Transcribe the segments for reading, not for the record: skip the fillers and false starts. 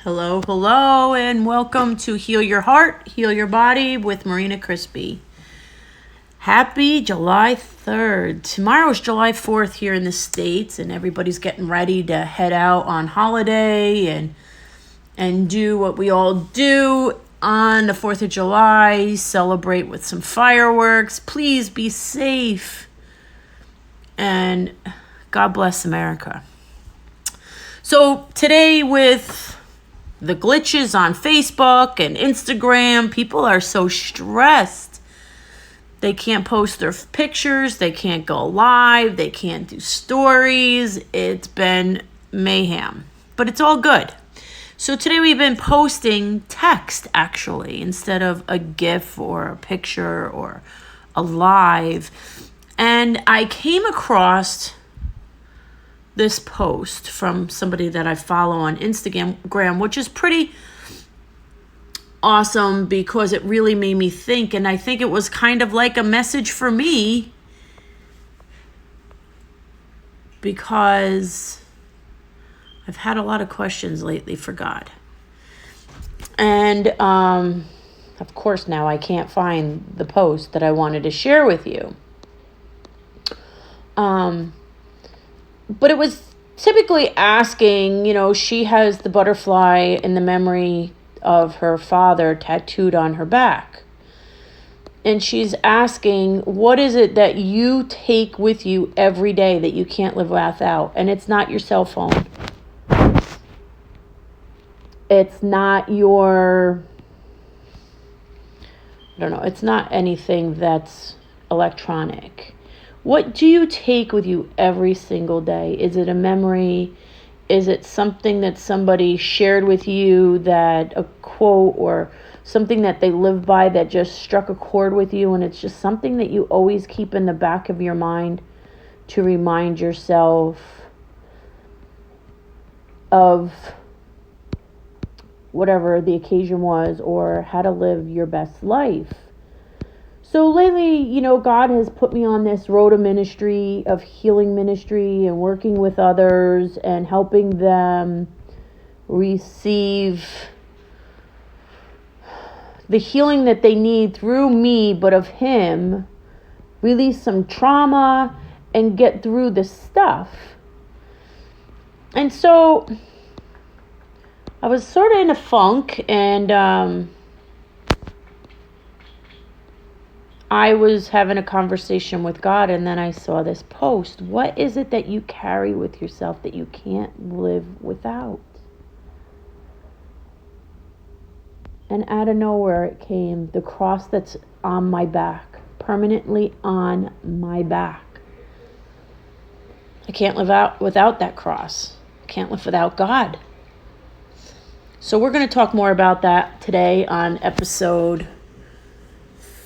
Hello, hello, and welcome to Heal Your Heart, Heal Your Body with Marina Crispy. Happy July 3rd. Tomorrow is July 4th here in the States, and everybody's getting ready to head out on holiday and do what we all do on the 4th of July, celebrate with some fireworks. Please be safe, and God bless America. So today with the glitches on Facebook and Instagram, people are so stressed. They can't post their pictures. They can't go live. They can't do stories. It's been mayhem, but it's all good. So today we've been posting text actually instead of a GIF or a picture or a live. And I came across this post from somebody that I follow on Instagram, which is pretty awesome because it really made me think. And I think it was kind of like a message for me because I've had a lot of questions lately for God. And of course now I can't find the post that I wanted to share with you. But it was typically asking, she has the butterfly in the memory of her father tattooed on her back. And she's asking, what is it that you take with you every day that you can't live without? And it's not your cell phone. It's not it's not anything that's electronic. What do you take with you every single day? Is it a memory? Is it something that somebody shared with you, that a quote or something that they live by that just struck a chord with you, and it's just something that you always keep in the back of your mind to remind yourself of whatever the occasion was or how to live your best life? So lately, God has put me on this road of ministry, of healing ministry and working with others and helping them receive the healing that they need through me, but of Him, release some trauma and get through the stuff. And so I was sort of in a funk, and I was having a conversation with God, and then I saw this post. What is it that you carry with yourself that you can't live without? And out of nowhere it came, the cross that's on my back, permanently on my back. I can't live out without that cross. I can't live without God. So we're going to talk more about that today on episode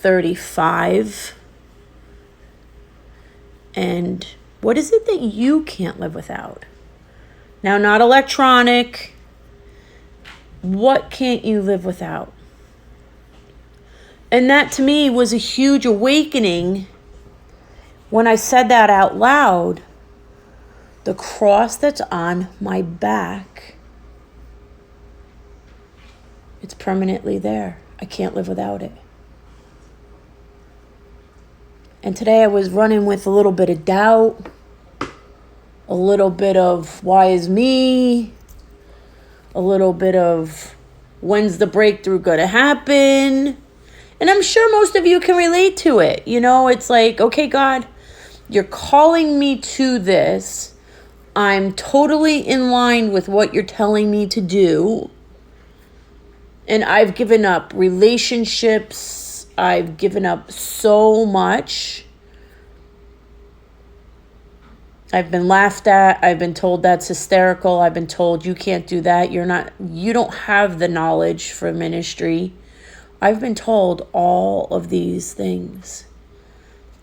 35. And what is it that you can't live without? Now, not electronic. What can't you live without? And that to me was a huge awakening when I said that out loud. The cross that's on my back, it's permanently there. I can't live without it. And today I was running with a little bit of doubt, a little bit of why is me, a little bit of when's the breakthrough going to happen. And I'm sure most of you can relate to it. It's like, okay, God, you're calling me to this. I'm totally in line with what you're telling me to do. And I've given up relationships. I've given up so much. I've been laughed at. I've been told that's hysterical. I've been told you can't do that. You don't have the knowledge for ministry. I've been told all of these things.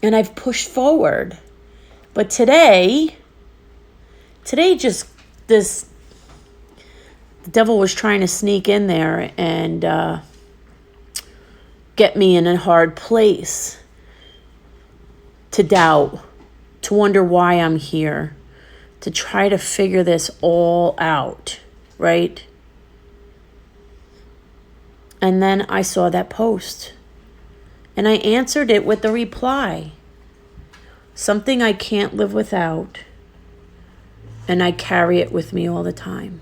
And I've pushed forward. But today just the devil was trying to sneak in there and get me in a hard place to doubt, to wonder why I'm here, to try to figure this all out, right? And then I saw that post. And I answered it with a reply. Something I can't live without. And I carry it with me all the time.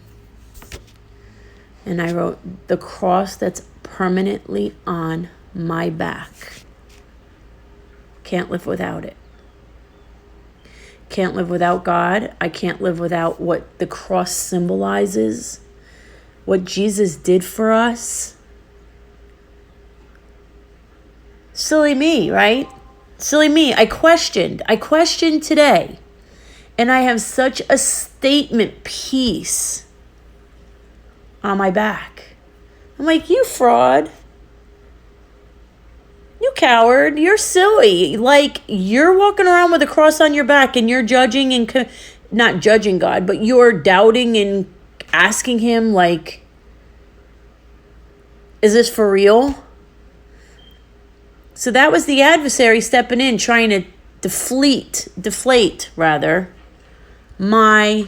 And I wrote, the cross that's permanently on my back. Can't live without it. Can't live without God. I can't live without what the cross symbolizes. What Jesus did for us. Silly me, right? Silly me. I questioned today. And I have such a statement piece on my back. I'm like, you fraud. You coward. You're silly. Like, you're walking around with a cross on your back and you're judging and not judging God, but you're doubting and asking him, like, is this for real? So that was the adversary stepping in, trying to deflate my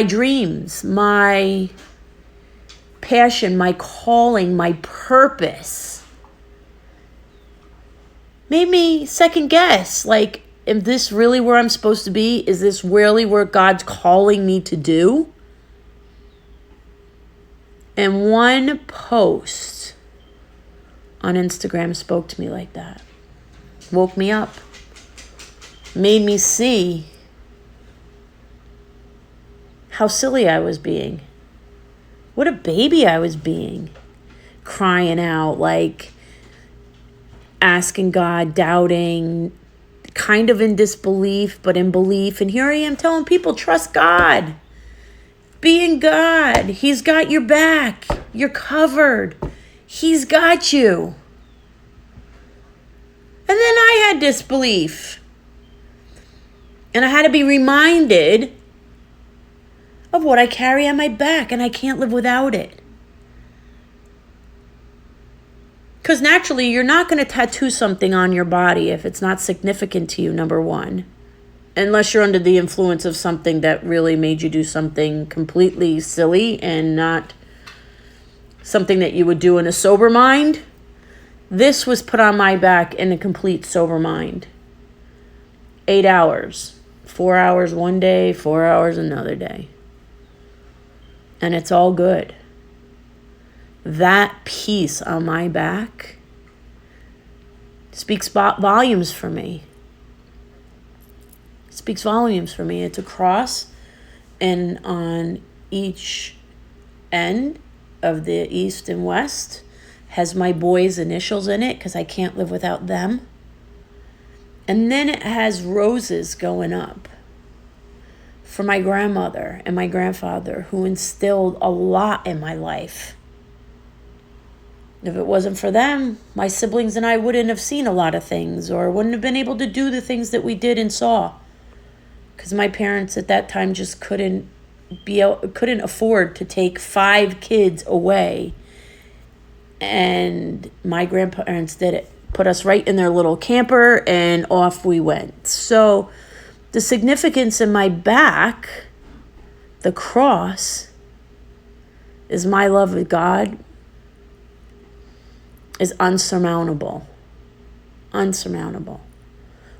dreams, my passion, my calling, my purpose. Made me second guess, like, is this really where I'm supposed to be? Is this really where God's calling me to do? And one post on Instagram spoke to me like that. Woke me up. Made me see how silly I was being. What a baby I was being. Crying out, like, asking God, doubting, kind of in disbelief, but in belief. And here I am telling people, trust God. Be in God. He's got your back. You're covered. He's got you. And then I had disbelief. And I had to be reminded of what I carry on my back, and I can't live without it. Because naturally, you're not going to tattoo something on your body if it's not significant to you, number one. Unless you're under the influence of something that really made you do something completely silly and not something that you would do in a sober mind. This was put on my back in a complete sober mind. 8 hours. 4 hours one day, 4 hours another day. And it's all good. That piece on my back speaks volumes for me. It speaks volumes for me. It's a cross, and on each end of the east and west has my boys' initials in it because I can't live without them. And then it has roses going up for my grandmother and my grandfather, who instilled a lot in my life. If it wasn't for them, my siblings and I wouldn't have seen a lot of things, or wouldn't have been able to do the things that we did and saw. Because my parents at that time just couldn't afford to take 5 kids away. And my grandparents did it. Put us right in their little camper and off we went. So the significance in my back, the cross, is my love of God, is unsurmountable. Unsurmountable.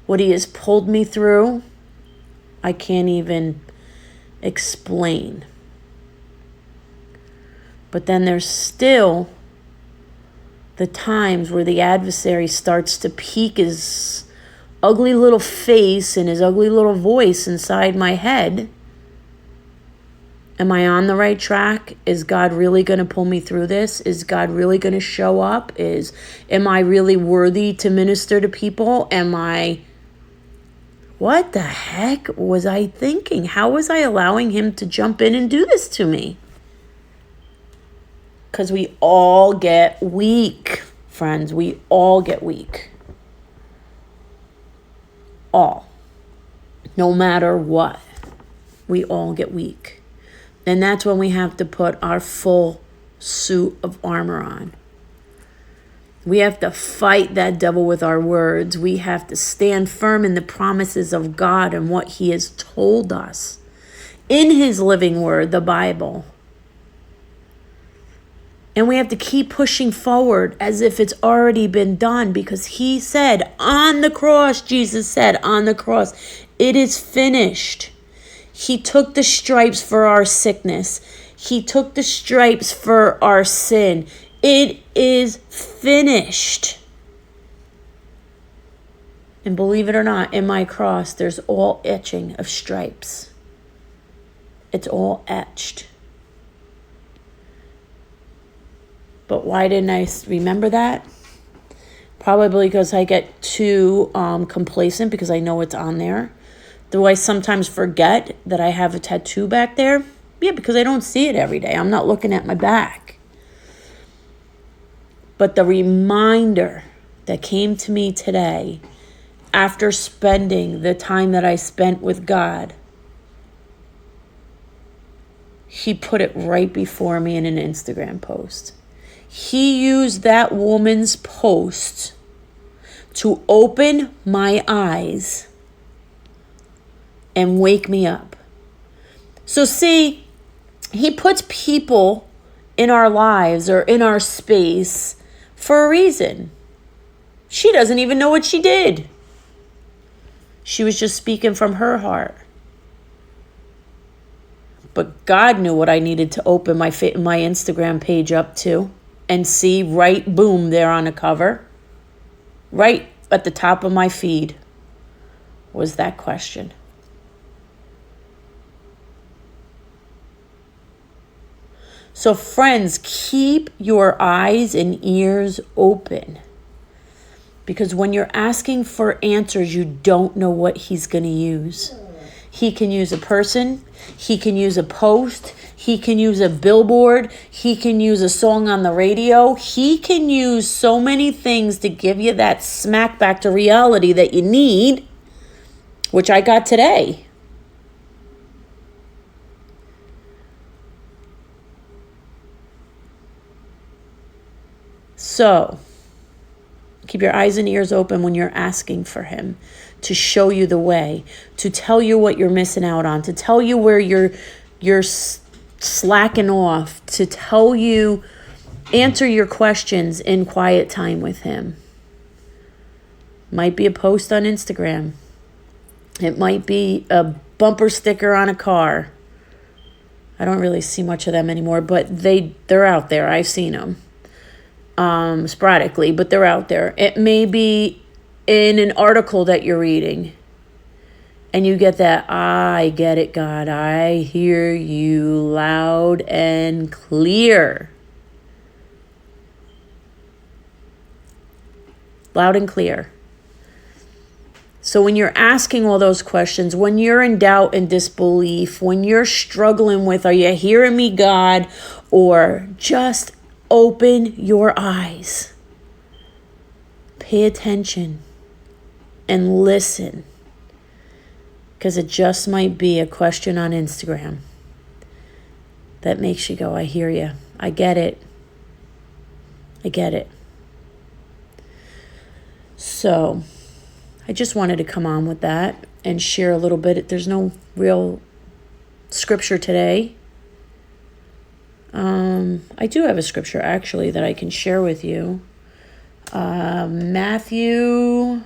What he has pulled me through, I can't even explain. But then there's still the times where the adversary starts to peek his ugly little face and his ugly little voice inside my head. Am I on the right track? Is God really going to pull me through this? Is God really going to show up? Am I really worthy to minister to people? What the heck was I thinking? How was I allowing him to jump in and do this to me? Because we all get weak, friends. We all get weak. All. No matter what. We all get weak. And that's when we have to put our full suit of armor on. We have to fight that devil with our words. We have to stand firm in the promises of God and what he has told us in his living word, the Bible. And we have to keep pushing forward as if it's already been done, because he said on the cross, Jesus said on the cross, it is finished. He took the stripes for our sickness. He took the stripes for our sin. It is finished. And believe it or not, in my cross, there's all etching of stripes. It's all etched. But why didn't I remember that? Probably because I get too complacent because I know it's on there. Do I sometimes forget that I have a tattoo back there? Yeah, because I don't see it every day. I'm not looking at my back. But the reminder that came to me today, after spending the time that I spent with God, he put it right before me in an Instagram post. He used that woman's post to open my eyes and wake me up. So see, he puts people in our lives or in our space for a reason. She doesn't even know what she did. She was just speaking from her heart. But God knew what I needed to open my Instagram page up to and see right, boom, there on the cover. Right at the top of my feed was that question. So friends, keep your eyes and ears open. Because when you're asking for answers, you don't know what he's going to use. He can use a person. He can use a post. He can use a billboard. He can use a song on the radio. He can use so many things to give you that smack back to reality that you need, which I got today. So, keep your eyes and ears open when you're asking for him to show you the way, to tell you what you're missing out on, to tell you where you're slacking off, to tell you, answer your questions in quiet time with him. Might be a post on Instagram. It might be a bumper sticker on a car. I don't really see much of them anymore, but they're out there. I've seen them. Sporadically, but they're out there. It may be in an article that you're reading and you get that, I get it, God. I hear you loud and clear. Loud and clear. So when you're asking all those questions, when you're in doubt and disbelief, when you're struggling with, are you hearing me, God? Or just open your eyes. Pay attention and listen. Because it just might be a question on Instagram that makes you go, I hear you. I get it. I get it. So I just wanted to come on with that and share a little bit. There's no real scripture today. I do have a scripture actually that I can share with you. Matthew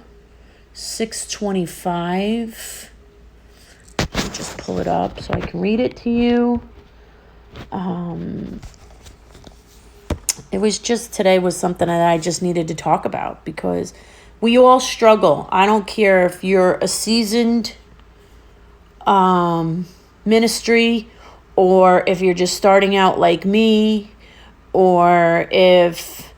6:25. Let me just pull it up so I can read it to you. It was just today was something that I just needed to talk about because we all struggle. I don't care if you're a seasoned ministry or if you're just starting out like me, or if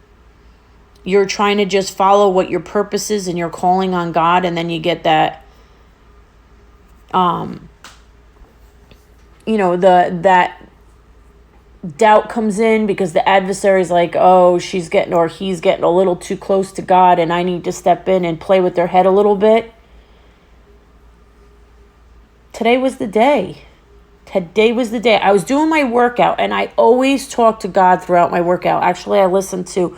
you're trying to just follow what your purpose is and you're calling on God, and then you get that, that doubt comes in because the adversary's like, oh, she's getting or he's getting a little too close to God and I need to step in and play with their head a little bit. Today was the day. Today was the day. I was doing my workout, and I always talk to God throughout my workout. Actually, I listen to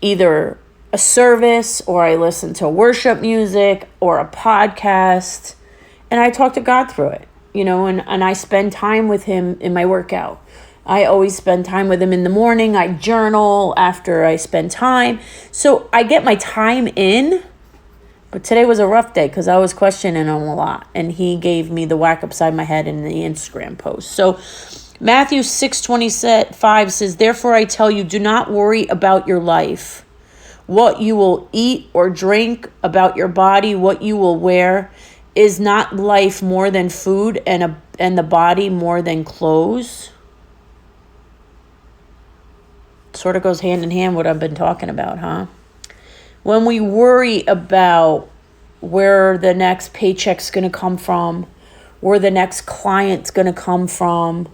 either a service or I listen to worship music or a podcast, and I talk to God through it, and I spend time with him in my workout. I always spend time with him in the morning. I journal after I spend time. So I get my time in. But today was a rough day because I was questioning him a lot. And he gave me the whack upside my head in the Instagram post. So Matthew 6:25 says, "Therefore I tell you, do not worry about your life, what you will eat or drink, about your body, what you will wear. Is not life more than food and the body more than clothes?" Sort of goes hand in hand what I've been talking about, huh? When we worry about where the next paycheck's going to come from, where the next client's going to come from,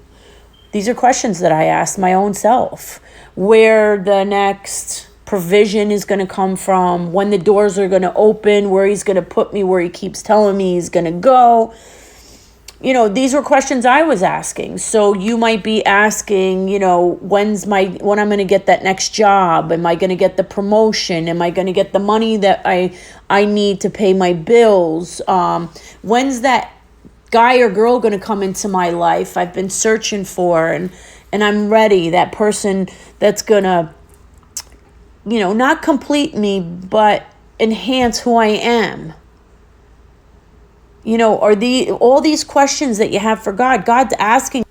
these are questions that I ask my own self. Where the next provision is going to come from, when the doors are going to open, where he's going to put me, where he keeps telling me he's going to go. You know, these were questions I was asking. So you might be asking, you know, when I'm going to get that next job? Am I going to get the promotion? Am I going to get the money that I need to pay my bills? When's that guy or girl going to come into my life I've been searching for, and I'm ready? That person that's going to, you know, not complete me, but enhance who I am. You know, are all these questions that you have for God, God's asking.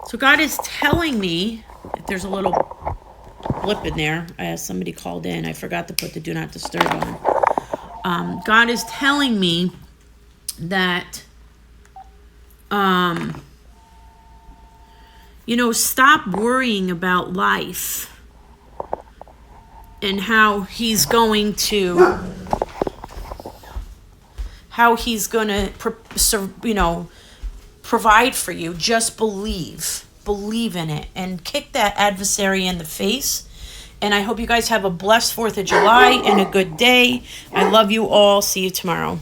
So God is telling me, if there's a little blip in there, somebody called in, I forgot to put the do not disturb on. God is telling me that, you know, stop worrying about life and how he's going to provide for you. Just believe in it, and kick that adversary in the face. And I hope you guys have a blessed 4th of July and a good day. I love you all. See you tomorrow.